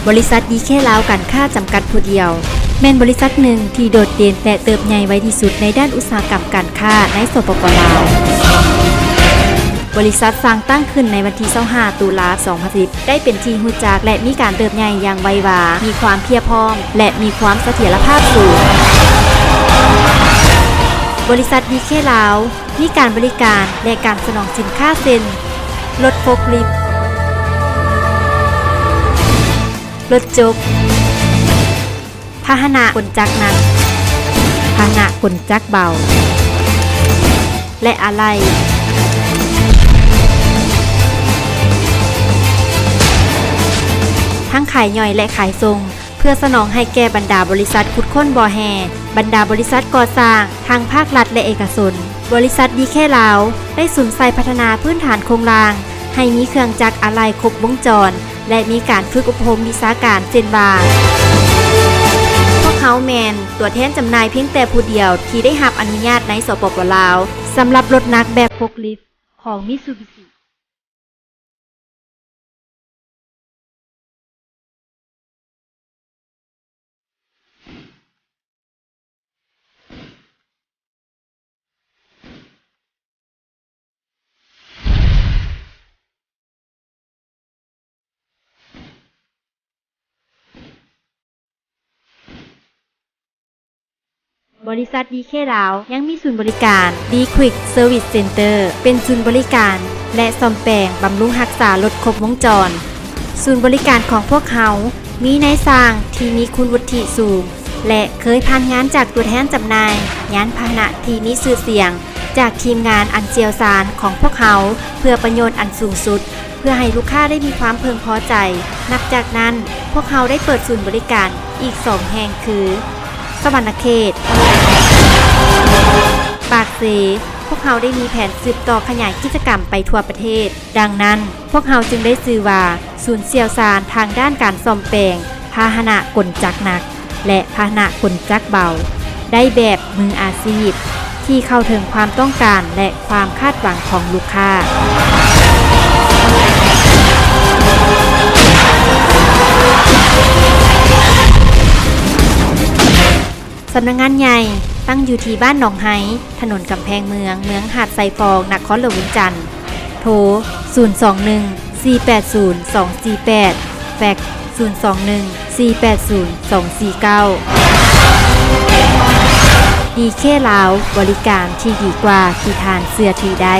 บริษัทดีเคลาวการค้าจำกัดผู้เดียวแม่นบริษัทหนึ่งที่โดดเด่นและเติบใหญ่ไว้ที่สุดในด้านอุตสาหกรรมการค้าในสปป.ลาวบริษัทสร้างตั้งขึ้นในวันที่25ตุลา2010ได้เป็นที่รู้จักและมีการเติบใหญ่อย่างไววามีความเพียบพร้อมและมีความเสถียรภาพสูงบริษัทดีเคลาวมีการบริการและการสนองสินค้าเช่นรถโฟล์คลิฟต์รถจกพาหนะขนจักรหนักพาหนะขนจักรเบาและอะไหล่ทั้งขายย่อยและขายทรงเพื่อสนองให้แก่บรรดาบริษัทขุดค้นบ่อแห่บรรดาบริษัทก่อสร้างทางภาครัฐและเอกชนบริษัทดีเคลาวได้สนใจพัฒนาพื้นฐานโครงสร้างให้มีเครื่องจักรอะไหล่ครบวงจรและมีการฝึกอบรมวิชาการเช่นว่าพวกเขาแมนตัวแทนจำหน่ายเพียงแต่ผู้เดียวที่ได้รับอนุญาตในสปป.ลาวสำหรับรถหนักแบบโฟล์คลิฟต์ของมิตซูบิชิบริษัทดีเคลาวยังมีศูนย์บริการ D Quick Service Center เป็นศูนย์บริการและซ่อมแปลงบำรุงรักษารถครบวงจรศูนย์บริการของพวกเขามีนายสร้างที่มีคุณวุฒิสูงและเคยผ่านงานจากตัวแทนจำหน่ายยานพาหนะที่มีชื่อเสียงจากทีมงานอันเชี่ยวชาญของพวกเขาเพื่อประโยชน์อันสูงสุดเพื่อให้ลูกค้าได้มีความพึงพอใจนับจากนั้นพวกเขาได้เปิดศูนย์บริการอีก2แห่งคือสวรรณเขตปากเสพวกเขาได้มีแผนสืบต่อขยายกิจกรรมไปทั่วประเทศดังนั้นพวกเขาจึงได้ชื่อว่าศูนย์เชี่ยวชาญทางด้านการซ่อมแปลงพาหนะกลจักรหนักและพาหนะกลจักรเบาได้แบบมืออาชีพที่เข้าถึงความต้องการและความคาดหวังของลูกค้าสำนักงานใหญ่ตั้งอยู่ที่บ้านหนองไฮถนนกำแพงเมืองหาดไซฟองนครหลวงวิจันทร์โทร 021-480-248 แฟกซ์ 021-480-249 ดีเคลาวบริการที่ดีกว่าที่ทานเสื้อถือได้